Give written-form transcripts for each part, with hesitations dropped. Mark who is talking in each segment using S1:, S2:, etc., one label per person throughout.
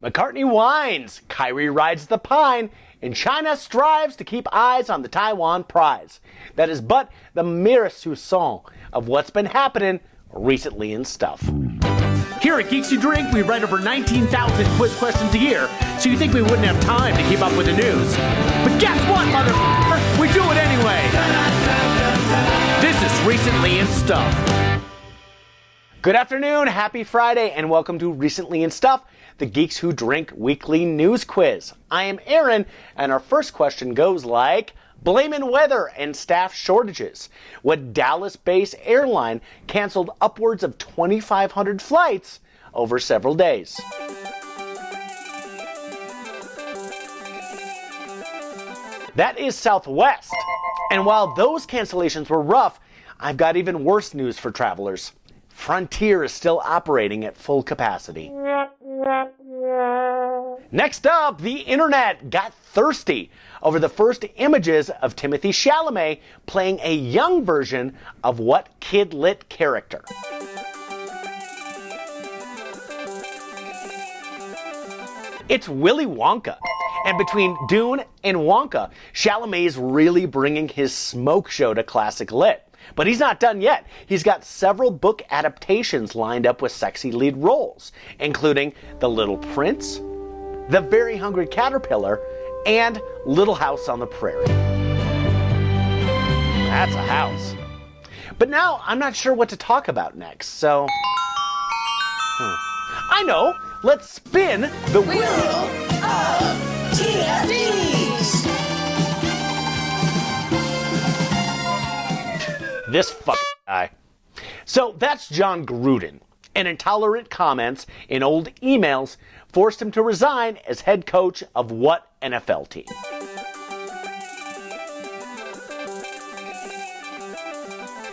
S1: McCartney whines, Kyrie rides the pine, and China strives to keep eyes on the Taiwan prize. That is but the merest soupçon of what's been happening recently in stuff.
S2: Here at Geeks You Drink, we write over 19,000 quiz questions a year, so you think we wouldn't have time to keep up with the news. But guess what, motherfucker? We do it anyway. This is Recently in Stuff.
S1: Good afternoon, happy Friday, and welcome to Recently in Stuff, the Geeks Who Drink weekly news quiz. I am Aaron, and our first question goes like, blaming weather and staff shortages. What Dallas-based airline canceled upwards of 2,500 flights over several days? That is Southwest. And while those cancellations were rough, I've got even worse news for travelers. Frontier is still operating at full capacity. Next up, the internet got thirsty over the first images of Timothée Chalamet playing a young version of what kid-lit character? It's Willy Wonka. And between Dune and Wonka, Chalamet is really bringing his smoke show to classic lit. But he's not done yet. He's got several book adaptations lined up with sexy lead roles, including The Little Prince, The Very Hungry Caterpillar, and Little House on the Prairie. That's a house. But now I'm not sure what to talk about next, so... I know! Let's spin the Wheel
S3: of TFDs!
S1: This fucking guy. So that's John Gruden. And intolerant comments in old emails forced him to resign as head coach of what NFL team?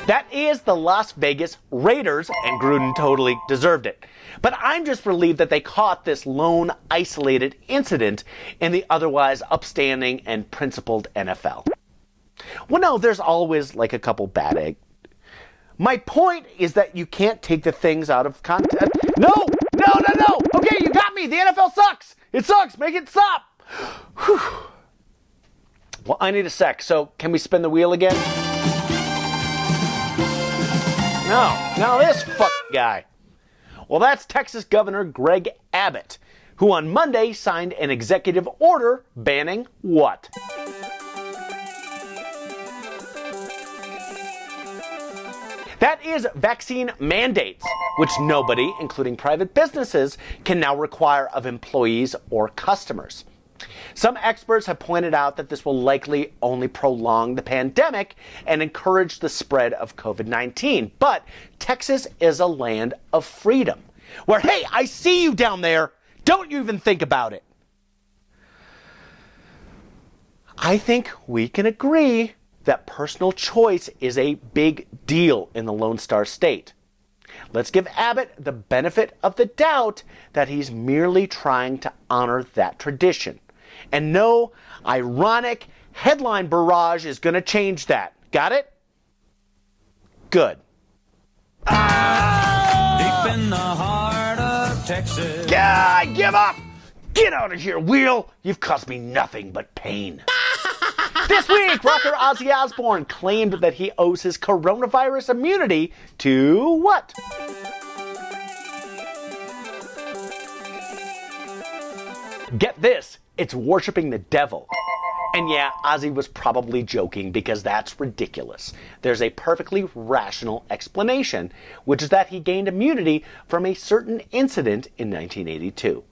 S1: That is the Las Vegas Raiders, and Gruden totally deserved it. But I'm just relieved that they caught this lone, isolated incident in the otherwise upstanding and principled NFL. Well, no, there's always like a couple bad eggs. My point is that you can't take the things out of context. No! Okay, you got me. The NFL sucks. It sucks. Make it stop. Whew. Well, I need a sec. So can we spin the wheel again? No, this fucking guy. Well, that's Texas Governor Greg Abbott, who on Monday signed an executive order banning what? That is vaccine mandates, which nobody, including private businesses, can now require of employees or customers. Some experts have pointed out that this will likely only prolong the pandemic and encourage the spread of COVID-19. But Texas is a land of freedom, where, hey, I see you down there. Don't you even think about it. I think we can agree that personal choice is a big deal in the Lone Star State. Let's give Abbott the benefit of the doubt that he's merely trying to honor that tradition. And no ironic headline barrage is going to change that. Got it? Good.
S3: Deep in the heart of Texas.
S1: Yeah, I give up! Get out of here, Wheel! You've caused me nothing but pain. This week, rocker Ozzy Osbourne claimed that he owes his coronavirus immunity to what? Get this, it's worshiping the devil. And yeah, Ozzy was probably joking because that's ridiculous. There's a perfectly rational explanation, which is that he gained immunity from a certain incident in 1982.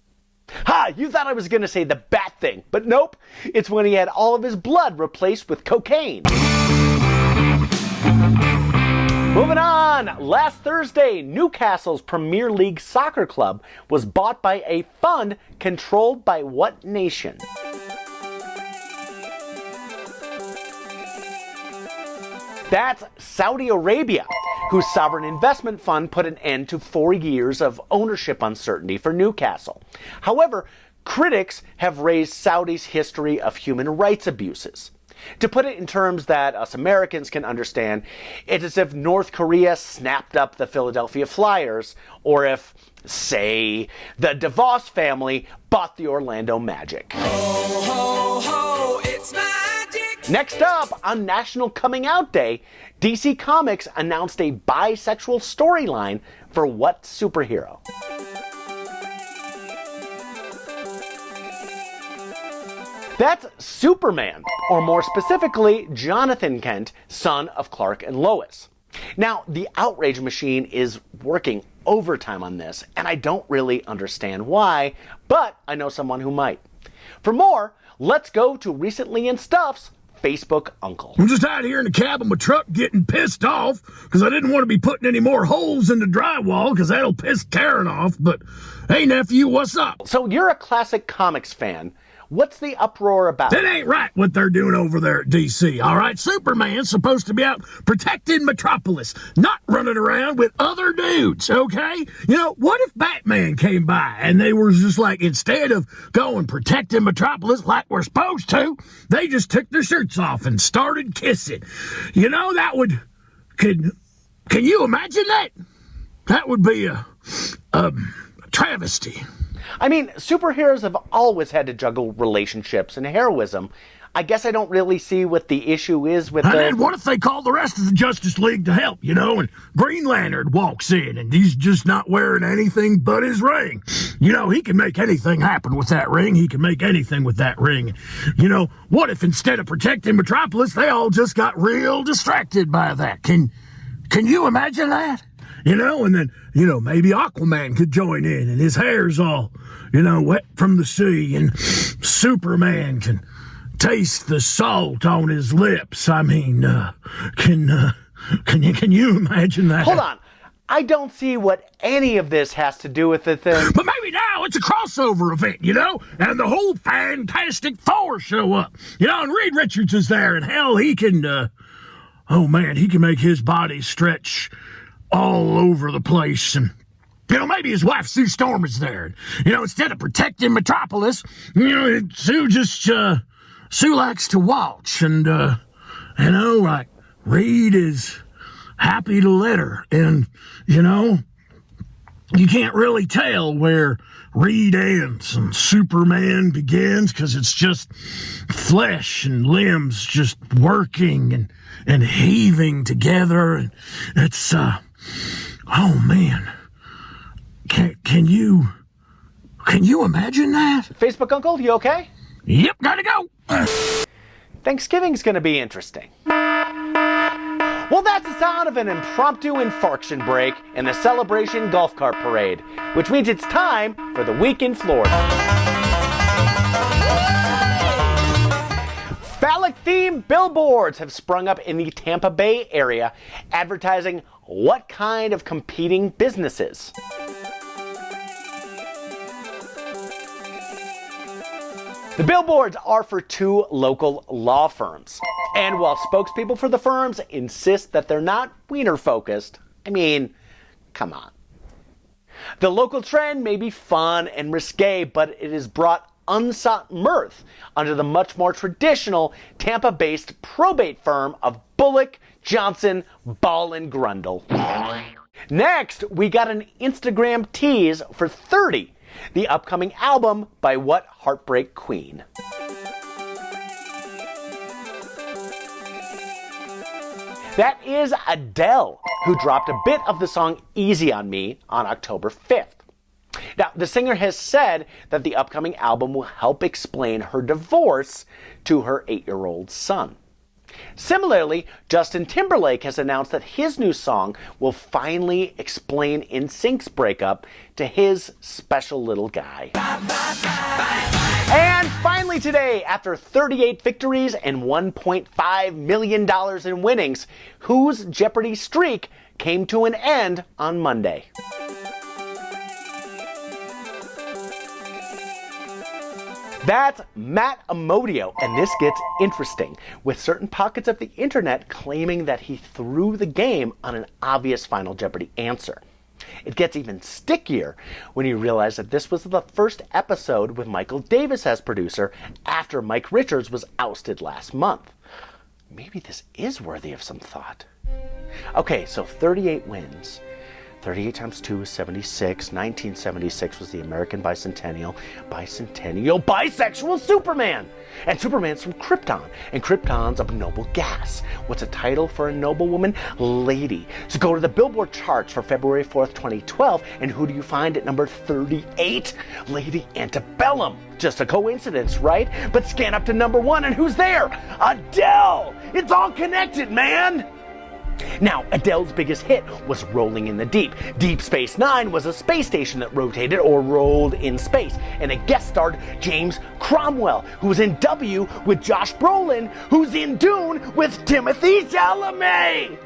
S1: Ha! You thought I was going to say the bat thing, but nope. It's when he had all of his blood replaced with cocaine. Moving on. Last Thursday, Newcastle's Premier League soccer club was bought by a fund controlled by what nation? That's Saudi Arabia, whose sovereign investment fund put an end to 4 years of ownership uncertainty for Newcastle. However, critics have raised Saudi's history of human rights abuses. To put it in terms that us Americans can understand, it's as if North Korea snapped up the Philadelphia Flyers, or if, say, the DeVos family bought the Orlando Magic.
S3: Ho, ho, ho, it's magic.
S1: Next up, on National Coming Out Day, DC Comics announced a bisexual storyline for what superhero? That's Superman, or more specifically, Jonathan Kent, son of Clark and Lois. Now, the outrage machine is working overtime on this, and I don't really understand why, but I know someone who might. For more, let's go to Recently in Stuff's Facebook Uncle.
S4: I'm just out here in the cab of my truck getting pissed off because I didn't want to be putting any more holes in the drywall because that'll piss Karen off. But hey, nephew, what's up?
S1: So you're a classic comics fan. What's the uproar about?
S4: That ain't right what they're doing over there at DC, all right? Superman's supposed to be out protecting Metropolis, not running around with other dudes, okay? You know, what if Batman came by and they were just like, instead of going protecting Metropolis like we're supposed to, they just took their shirts off and started kissing? You know, that would... Can you imagine that? That would be a travesty.
S1: I mean, superheroes have always had to juggle relationships and heroism. I guess I don't really see what the issue is with
S4: And then what if they call the rest of the Justice League to help, you know, and Green Lantern walks in and he's just not wearing anything but his ring. You know, he can make anything happen with that ring. He can make anything with that ring. You know, what if instead of protecting Metropolis, they all just got real distracted by that? Can you imagine that? You know, and then, you know, maybe Aquaman could join in and his hair's all, you know, wet from the sea, and Superman can taste the salt on his lips. I mean, can you imagine that?
S1: Hold on. I don't see what any of this has to do with the thing.
S4: But maybe now it's a crossover event, you know, and the whole Fantastic Four show up. You know, and Reed Richards is there, and hell, he can, oh man, he can make his body stretch all over the place. And, you know, maybe his wife Sue Storm is there. You know, instead of protecting Metropolis, you know, Sue likes to watch. And, you know, like, Reed is happy to let her. And, you know, you can't really tell where Reed ends and Superman begins because it's just flesh and limbs just working and heaving together. And it's, oh man, can you imagine that?
S1: Facebook Uncle, you okay?
S4: Yep, gotta go.
S1: Thanksgiving's gonna be interesting. Well, that's the sound of an impromptu infarction break in the Celebration Golf Cart Parade, which means it's time for the week in Florida. Phallic-themed billboards have sprung up in the Tampa Bay area, advertising what kind of competing businesses? The billboards are for two local law firms. And while spokespeople for the firms insist that they're not wiener-focused, I mean, come on. The local trend may be fun and risque, but it has brought unsought mirth under the much more traditional Tampa-based probate firm of Bullock, Johnson, Ball and Grundle. Next, we got an Instagram tease for 30, the upcoming album by What Heartbreak Queen. That is Adele, who dropped a bit of the song Easy on Me on October 5th. Now, the singer has said that the upcoming album will help explain her divorce to her 8-year-old son. Similarly, Justin Timberlake has announced that his new song will finally explain NSYNC's breakup to his special little guy. And finally today, after 38 victories and $1.5 million in winnings, whose Jeopardy streak came to an end on Monday? That's Matt Amodio, and this gets interesting, with certain pockets of the internet claiming that he threw the game on an obvious Final Jeopardy answer. It gets even stickier when you realize that this was the first episode with Michael Davis as producer after Mike Richards was ousted last month. Maybe this is worthy of some thought. Okay, so 38 wins. 38 times 2 is 76. 1976 was the American bicentennial. Bisexual Superman! And Superman's from Krypton. And Krypton's a noble gas. What's a title for a noble woman? Lady. So go to the Billboard charts for February 4th, 2012, and who do you find at number 38? Lady Antebellum. Just a coincidence, right? But scan up to number 1, and who's there? Adele! It's all connected, man! Now, Adele's biggest hit was Rolling in the Deep. Deep Space Nine was a space station that rotated or rolled in space, and it guest starred James Cromwell, who was in W with Josh Brolin, who's in Dune with Timothée Chalamet.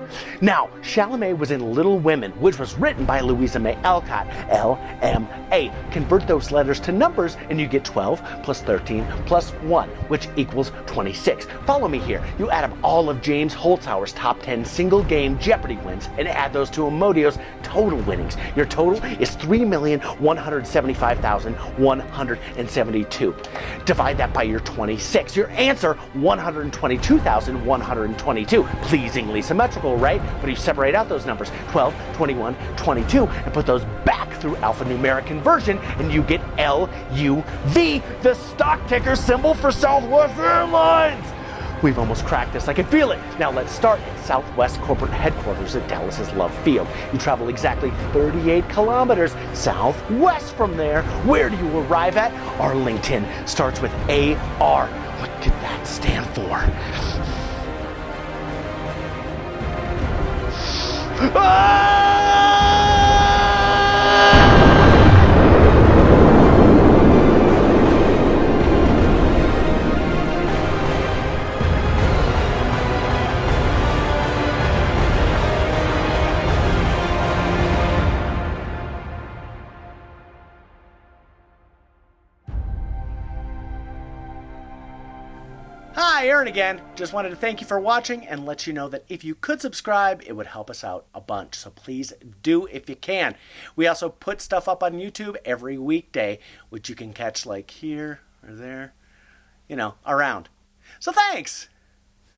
S1: Now, Chalamet was in Little Women, which was written by Louisa May Alcott, LMA. Convert those letters to numbers, and you get 12 plus 13 plus 1, which equals 26. Follow me here. You add up all of James Holzhauer's top 10 single game Jeopardy wins and add those to Amodio's total winnings. Your total is 3,175,172. Divide that by your 26. Your answer, 122,122. Pleasingly symmetrical, right? But you separate out those numbers, 12, 21, 22, and put those back through alphanumeric conversion, and you get LUV, the stock ticker symbol for Southwest Airlines. We've almost cracked this. I can feel it. Now let's start at Southwest corporate headquarters at Dallas's Love Field. You travel exactly 38 kilometers southwest from there. Where do you arrive at? Arlington. Starts with AR. What could that stand for? Hi, Aaron again. Just wanted to thank you for watching and let you know that if you could subscribe, it would help us out a bunch. So please do if you can. We also put stuff up on YouTube every weekday, which you can catch like here or there, around. So thanks.